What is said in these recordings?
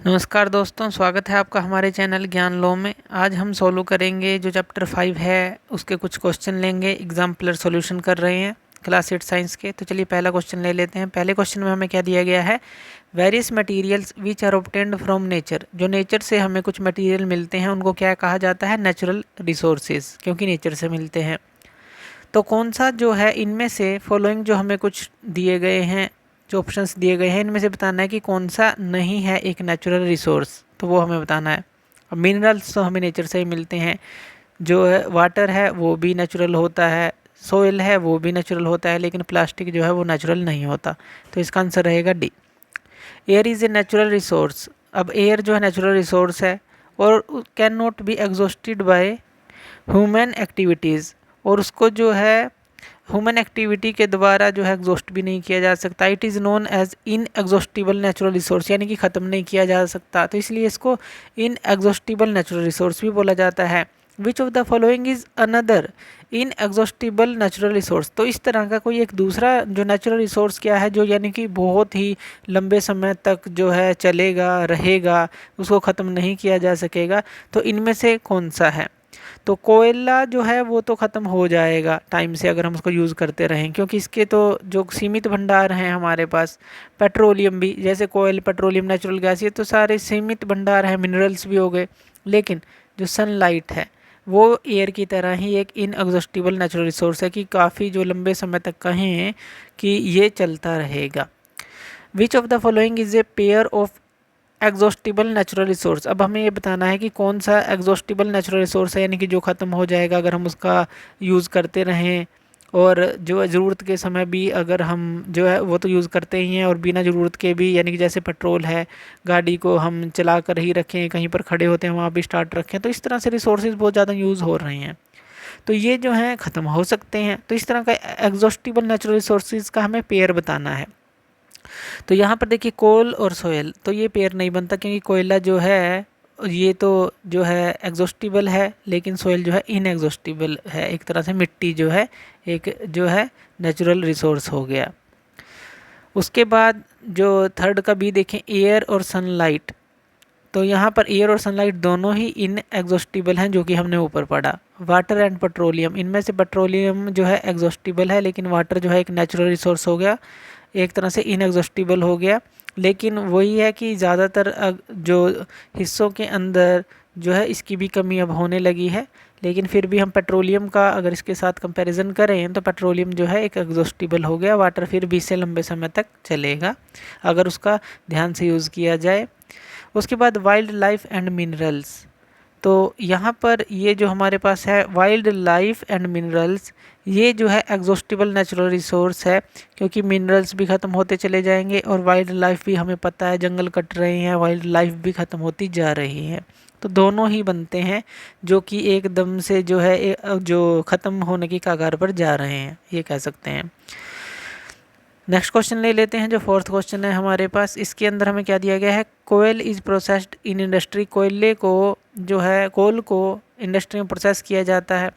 नमस्कार दोस्तों, स्वागत है आपका हमारे चैनल ज्ञान लो में। आज हम सोल्व करेंगे जो चैप्टर 5 है उसके कुछ क्वेश्चन लेंगे। एग्जाम्पलर सॉल्यूशन कर रहे हैं क्लास 8 साइंस के। तो चलिए पहला क्वेश्चन ले लेते हैं। पहले क्वेश्चन में हमें क्या दिया गया है, various materials which are obtained from nature. जो नेचर से हमें कुछ मटेरियल मिलते हैं उनको क्या कहा जाता है, नेचुरल रिसोर्सेज, क्योंकि नेचर से मिलते हैं। तो कौन सा जो है इनमें से फॉलोइंग जो हमें कुछ दिए गए हैं, जो ऑप्शंस दिए गए हैं, इनमें से बताना है कि कौन सा नहीं है एक नेचुरल रिसोर्स, तो वो हमें बताना है। अब मिनरल्स तो हमें नेचर से ही मिलते हैं, जो है वाटर है वो भी नेचुरल होता है, सोइल है वो भी नेचुरल होता है, लेकिन प्लास्टिक जो है वो नेचुरल नहीं होता। तो इसका आंसर रहेगा D. Air is a natural resource. अब एयर जो है नेचुरल रिसोर्स है और can not be exhausted by human activities, और उसको जो है ह्यूमन एक्टिविटी के द्वारा जो है एग्जॉस्ट भी नहीं किया जा सकता। It is known as inexhaustible natural resource, यानी कि ख़त्म नहीं किया जा सकता, तो इसलिए इसको इन एग्जॉस्टिबल नेचुरल रिसोर्स भी बोला जाता है। विच of the following is another in exhaustible natural resource. तो इस तरह का कोई एक दूसरा जो नेचुरल रिसोर्स क्या है, जो यानी कि बहुत ही लंबे समय तक जो है चलेगा रहेगा, उसको ख़त्म नहीं किया जा सकेगा, तो इनमें से कौन सा है। तो कोयला जो है वो तो ख़त्म हो जाएगा टाइम से अगर हम उसको यूज़ करते रहें, क्योंकि इसके तो जो सीमित भंडार हैं हमारे पास। पेट्रोलियम भी, जैसे कोयल, पेट्रोलियम, नेचुरल गैस, ये तो सारे सीमित भंडार हैं, मिनरल्स भी हो गए। लेकिन जो सनलाइट है वो एयर की तरह ही एक इनएग्जॉस्टिबल नेचुरल रिसोर्स है, कि काफ़ी जो लंबे समय तक कहें कि ये चलता रहेगा। विच of the following is a pair of exhaustible natural resource. अब हमें ये बताना है कि कौन सा एग्जॉस्टिबल नेचुरल रिसोर्स है, यानी कि जो ख़त्म हो जाएगा अगर हम उसका यूज़ करते रहें, और जो है ज़रूरत के समय भी अगर हम जो है वो तो यूज़ करते ही हैं, और बिना ज़रूरत के भी, यानी कि जैसे पेट्रोल है, गाड़ी को हम चला कर ही रखें, कहीं पर खड़े होते हैं वहाँ भी स्टार्ट रखें, तो इस तरह से रिसोर्सेज बहुत ज़्यादा यूज़ हो रहे हैं, तो ये जो हैं ख़त्म हो सकते हैं। तो इस तरह का एग्जॉस्टिबल नेचुरल रिसोर्सेज का हमें पेयर बताना है। तो यहाँ पर देखिए कोल और सोयल, तो ये पेयर नहीं बनता, क्योंकि कोयला जो है ये तो जो है एग्जॉस्टिबल है, लेकिन सोयल जो है इनएग्जॉस्टिबल है। एक तरह से मिट्टी जो है एक जो है नेचुरल रिसोर्स हो गया। उसके बाद जो थर्ड का भी देखें, एयर और सनलाइट, तो यहाँ पर एयर और सनलाइट दोनों ही इनएग्जॉस्टिबल हैं, जो कि हमने ऊपर पढ़ा। वाटर एंड पेट्रोलियम, इनमें से पेट्रोलियम जो है एग्जॉस्टिबल है, लेकिन वाटर जो है एक नेचुरल रिसोर्स हो गया, एक तरह से इनएग्जॉस्टिबल हो गया। लेकिन वही है कि ज़्यादातर जो हिस्सों के अंदर जो है इसकी भी कमी अब होने लगी है, लेकिन फिर भी हम पेट्रोलियम का अगर इसके साथ कंपैरिजन करें तो पेट्रोलियम जो है एक एग्जॉस्टिबल हो गया। वाटर फिर भी इससे लंबे समय तक चलेगा अगर उसका ध्यान से यूज़ किया जाए। उसके बाद वाइल्ड लाइफ एंड मिनरल्स, तो यहाँ पर ये जो हमारे पास है वाइल्ड लाइफ एंड मिनरल्स, ये जो है एग्जॉस्टिबल नेचुरल रिसोर्स है, क्योंकि मिनरल्स भी ख़त्म होते चले जाएंगे और वाइल्ड लाइफ भी, हमें पता है जंगल कट रहे हैं, वाइल्ड लाइफ भी ख़त्म होती जा रही है। तो दोनों ही बनते हैं जो कि एकदम से जो है जो ख़त्म होने की कगार पर जा रहे हैं, ये कह सकते हैं। नेक्स्ट क्वेश्चन ले लेते हैं, जो फोर्थ क्वेश्चन है हमारे पास। इसके अंदर हमें क्या दिया गया है, कोयल इज़ प्रोसेस्ड इन इंडस्ट्री। कोयले को जो है, कोल को इंडस्ट्री में प्रोसेस किया जाता है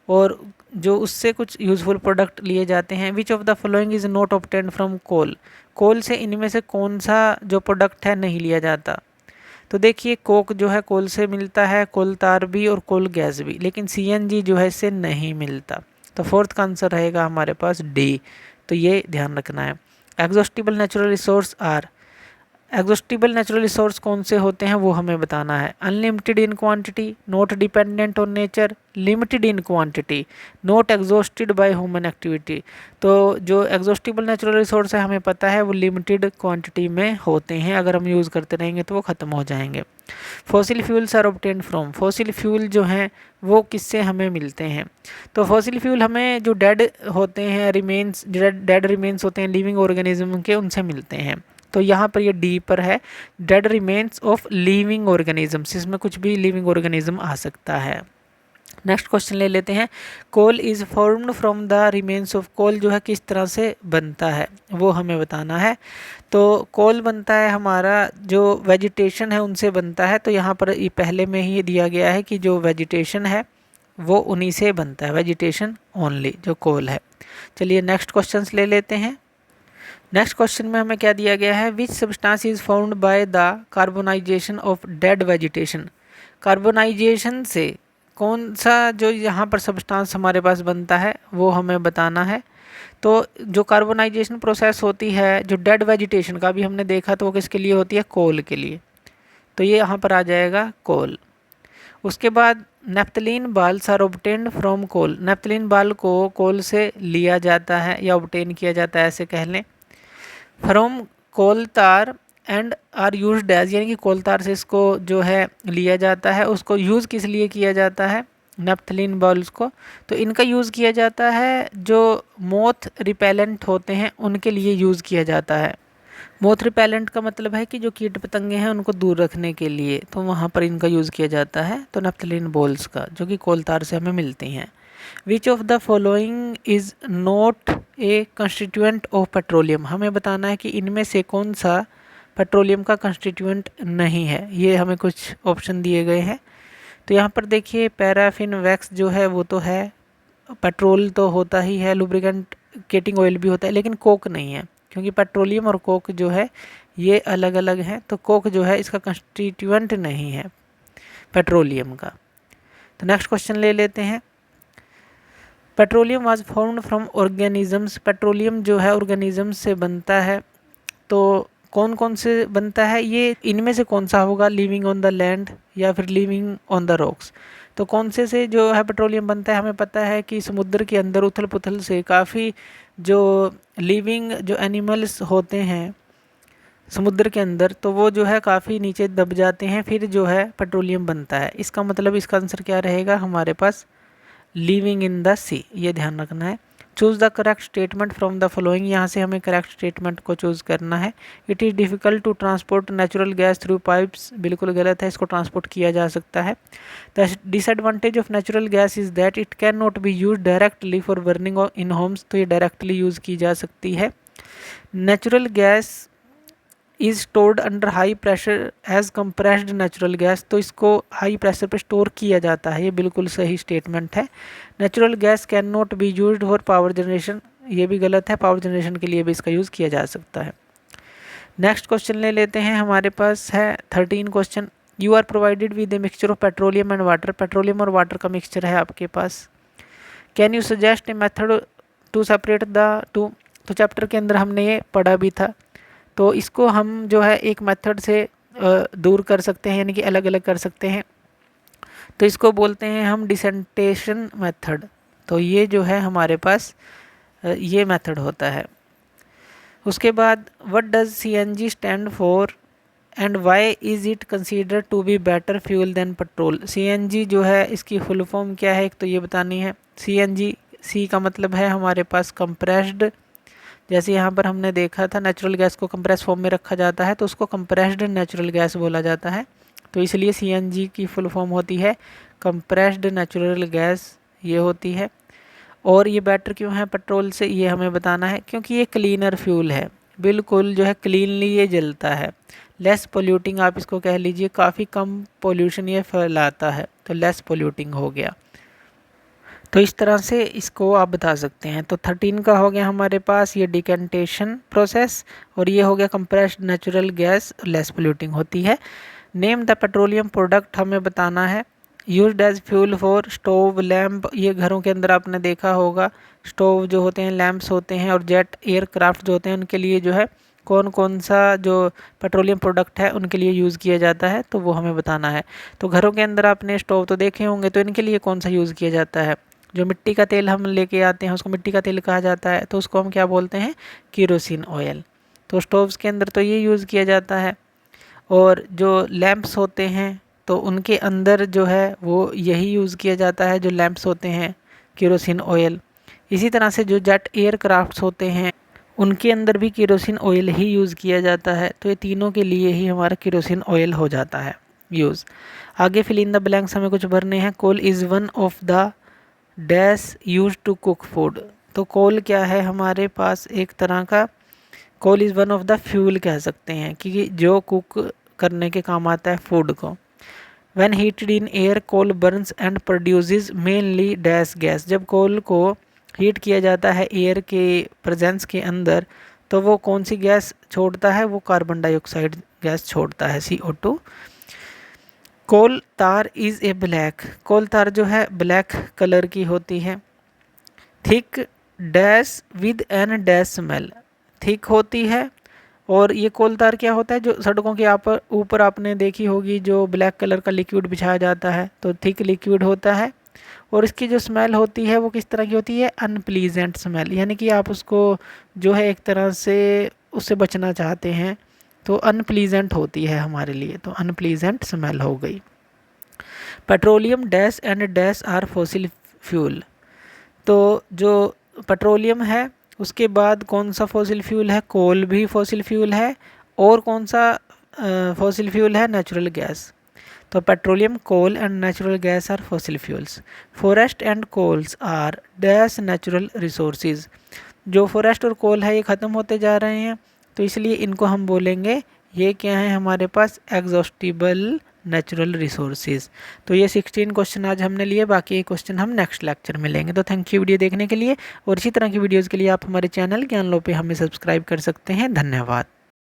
और जो उससे कुछ यूज़फुल प्रोडक्ट लिए जाते हैं। Which of the following is not obtained from coal. Coal से इनमें से कौन सा जो प्रोडक्ट है नहीं लिया जाता। तो देखिए कोक जो है कोल से मिलता है, कोल तार भी और कोल गैस भी, लेकिन सीएनजी जो है इससे नहीं मिलता। तो फोर्थ का आंसर रहेगा हमारे पास डी। तो ये ध्यान रखना है। Exhaustible natural resource are, exhaustible natural resource कौन से होते हैं वो हमें बताना है। Unlimited in quantity, not dependent on nature, limited in quantity, not exhausted by human activity. तो जो एग्जॉस्टिबल नेचुरल रिसोर्स है हमें पता है वो लिमिटेड क्वांटिटी में होते हैं, अगर हम यूज़ करते रहेंगे तो वो ख़त्म हो जाएंगे। Fossil fuels are obtained from, fossil fuel जो हैं वो किससे हमें मिलते हैं। तो फॉसिल फ्यूल हमें जो डेड होते हैं, रिमेन्स, डेड रिमेन्स होते हैं लिविंग ऑर्गेनिज्म के, उनसे मिलते हैं। तो यहाँ पर ये डी पर है, dead remains of living organisms, इसमें कुछ भी लिविंग ऑर्गेनिज्म आ सकता है। नेक्स्ट क्वेश्चन ले लेते हैं। Coal is formed from the remains of, coal जो है किस तरह से बनता है वो हमें बताना है। तो कोल बनता है हमारा जो वेजिटेशन है उनसे बनता है। तो यहाँ पर ये पहले में ही दिया गया है कि जो वेजिटेशन है वो उन्हीं से बनता है, वेजिटेशन ओनली जो कोल है। चलिए नेक्स्ट क्वेश्चंस ले लेते हैं। नेक्स्ट क्वेश्चन में हमें क्या दिया गया है, which substance is found by the carbonisation of dead vegetation. Carbonisation से कौन सा जो यहाँ पर सब्सटेंस हमारे पास बनता है वो हमें बताना है। तो जो कार्बोनाइजेशन प्रोसेस होती है जो डेड वेजिटेशन का भी हमने देखा, तो वो किसके लिए होती है, कोल के लिए। तो ये यहाँ पर आ जाएगा कोल। उसके बाद naphthalene balls are obtained from coal. Naphthalene ball को कोल से लिया जाता है या ऑब्टेन किया जाता है, ऐसे कह लें। फ्रॉम कोल तार एंड आर यूज्ड एज, यानी कि कोल तार से इसको जो है लिया जाता है, उसको यूज़ किस लिए किया जाता है, नेप्थलीन बॉल्स को। तो इनका यूज़ किया जाता है जो मोथ रिपेलेंट होते हैं उनके लिए यूज़ किया जाता है। मोथ रिपेलेंट का मतलब है कि जो कीट पतंगे हैं उनको दूर रखने के लिए, तो वहाँ पर इनका यूज़ किया जाता है, तो नेप्थलीन बॉल्स का, जो कि कोल तार से हमें मिलती हैं। Which of the following is not a constituent of petroleum. हमें बताना है कि इनमें से कौन सा पेट्रोलियम का कंस्टिट्यूएंट नहीं है। ये हमें कुछ ऑप्शन दिए गए हैं। तो यहाँ पर देखिए पैराफिन वैक्स जो है वो तो है, पेट्रोल तो होता ही है, लुब्रिकेंट केटिंग ऑयल भी होता है, लेकिन कोक नहीं है, क्योंकि पेट्रोलियम और कोक जो है ये अलग अलग हैं। तो कोक जो है इसका कंस्टिट्यूएंट नहीं है पेट्रोलियम का। तो नेक्स्ट क्वेश्चन ले लेते हैं। Petroleum was found from organisms. Petroleum जो है ऑर्गेनिज्म से बनता है। तो कौन कौन से बनता है ये, इनमें से कौन सा होगा, लिविंग ऑन द लैंड या फिर लिविंग ऑन द रॉक्स। तो कौन से जो है पेट्रोलियम बनता है, हमें पता है कि समुद्र के अंदर उथल पुथल से काफ़ी जो लिविंग जो एनिमल्स होते हैं समुद्र के अंदर, तो वो जो है काफ़ी नीचे दब जाते हैं, फिर जो है पेट्रोलियम बनता है। इसका मतलब इसका आंसर क्या रहेगा हमारे पास, लिविंग इन द सी, ये ध्यान रखना है। Choose the correct statement from the following, यहाँ से हमें करेक्ट स्टेटमेंट को चूज़ करना है। It is difficult to transport natural gas through pipes, बिल्कुल गलत है, इसको ट्रांसपोर्ट किया जा सकता है। The disadvantage of natural gas is that it can not be use directly for burning in homes, तो ये डायरेक्टली यूज़ की जा सकती है। Natural gas is stored under high pressure as compressed natural gas, तो इसको हाई प्रेशर पर store किया जाता है, ये बिल्कुल सही स्टेटमेंट है। Natural gas can not be used for power generation, ये भी गलत है, पावर जनरेशन के लिए भी इसका यूज़ किया जा सकता है। नेक्स्ट क्वेश्चन ले लेते हैं, हमारे पास है 13 question. You are provided with a mixture of petroleum and water. Petroleum और वाटर का मिक्सचर है आपके पास। Can you suggest a method to separate the two. तो चैप्टर के अंदर हमने ये पढ़ा भी था, तो इसको हम जो है एक मेथड से दूर कर सकते हैं, यानी कि अलग अलग कर सकते हैं। तो इसको बोलते हैं हम डिसेंटेशन मेथड। तो ये जो है हमारे पास ये मेथड होता है। उसके बाद what does CNG stand for and why is it considered to be better fuel than petrol. CNG जो है इसकी फुल फॉर्म क्या है, एक तो ये बतानी है। सीएनजी, सी का मतलब है हमारे पास कंप्रेस्ड, जैसे यहाँ पर हमने देखा था नेचुरल गैस को कंप्रेस फॉर्म में रखा जाता है, तो उसको कंप्रेस्ड नेचुरल गैस बोला जाता है। तो इसलिए सीएनजी की फुल फॉर्म होती है कंप्रेस्ड नेचुरल गैस, ये होती है। और ये बेटर क्यों है पेट्रोल से, ये हमें बताना है, क्योंकि ये क्लीनर फ्यूल है, बिल्कुल जो है क्लीनली ये जलता है। लेस पोल्यूटिंग आप इसको कह लीजिए, काफ़ी कम पोल्यूशन ये फैलाता है, तो लेस पोल्यूटिंग हो गया। तो इस तरह से इसको आप बता सकते हैं। तो 13 का हो गया हमारे पास ये डिकेंटेशन प्रोसेस, और ये हो गया compressed natural gas, less polluting होती है। नेम द पेट्रोलियम प्रोडक्ट हमें बताना है। Used as fuel for stove, lamp, ये घरों के अंदर आपने देखा होगा, स्टोव जो होते हैं, लैम्प्स होते हैं, और जेट एयरक्राफ्ट जो होते हैं उनके लिए जो है कौन कौन सा जो पेट्रोलियम प्रोडक्ट है उनके लिए यूज़ किया जाता है, तो वो हमें बताना है। तो घरों के अंदर आपने स्टोव तो देखे होंगे, तो इनके लिए कौन सा यूज़ किया जाता है, जो मिट्टी का तेल हम लेके आते हैं उसको मिट्टी का तेल कहा जाता है, तो उसको हम क्या बोलते हैं, केरोसिन ऑयल। तो स्टोव्स के अंदर तो ये यूज़ किया जाता है। और जो लैंप्स होते हैं तो उनके अंदर जो है वो यही यूज़ किया जाता है, जो लैंप्स होते हैं, केरोसिन ऑयल। इसी तरह से जो जेट एयरक्राफ्ट्स होते हैं उनके अंदर भी केरोसिन ऑयल ही यूज़ किया जाता है। तो ये तीनों के लिए ही हमारा केरोसिन ऑयल हो जाता है यूज़। आगे फिल इन द ब्लैंक्स हमें कुछ भरने हैं। Coal is one of the dash use to cook food. तो कोल क्या है हमारे पास, एक तरह का coal is one of the fuel कह सकते हैं, क्योंकि जो कुक करने के काम आता है फूड को। When heated in air coal burns and produces mainly dash gas. जब कोल को हीट किया जाता है एयर के प्रेजेंस के अंदर, तो वो कौन सी गैस छोड़ता है? वो कार्बन डाइऑक्साइड गैस छोड़ता है, CO2। कोल तार इज़ ए ब्लैक, कोल तार जो है ब्लैक कलर की होती है। Thick dash with an dash smell, thick होती है। और ये कोल तार क्या होता है? जो सड़कों के ऊपर आपने देखी होगी, जो ब्लैक कलर का लिक्विड बिछाया जाता है, तो थिक लिक्विड होता है। और इसकी जो स्मेल होती है वो किस तरह की होती है? अनप्लीजेंट स्मेल, यानी कि आप उसको जो है एक तरह से उससे बचना चाहते हैं, तो अनप्लीजेंट होती है हमारे लिए, तो अनप्लीजेंट स्मेल हो गई। Petroleum dash and dash are fossil fuel, तो जो पेट्रोलियम है उसके बाद कौन सा फॉसिल फ्यूल है? कोल भी फॉसिल फ्यूल है। और कौन सा फॉसिल फ्यूल है? Natural gas. तो petroleum, coal and natural gas are fossil fuels. Forest and coals are dash natural resources, जो फॉरेस्ट और कोल है ये ख़त्म होते जा रहे हैं, तो इसलिए इनको हम बोलेंगे ये क्या है हमारे पास? Exhaustible natural resources. तो ये 16 क्वेश्चन आज हमने लिए, बाकी ये क्वेश्चन हम नेक्स्ट लेक्चर में लेंगे। तो थैंक यू वीडियो देखने के लिए, और इसी तरह की वीडियोज़ के लिए आप हमारे चैनल ज्ञान लो पे हमें सब्सक्राइब कर सकते हैं। धन्यवाद।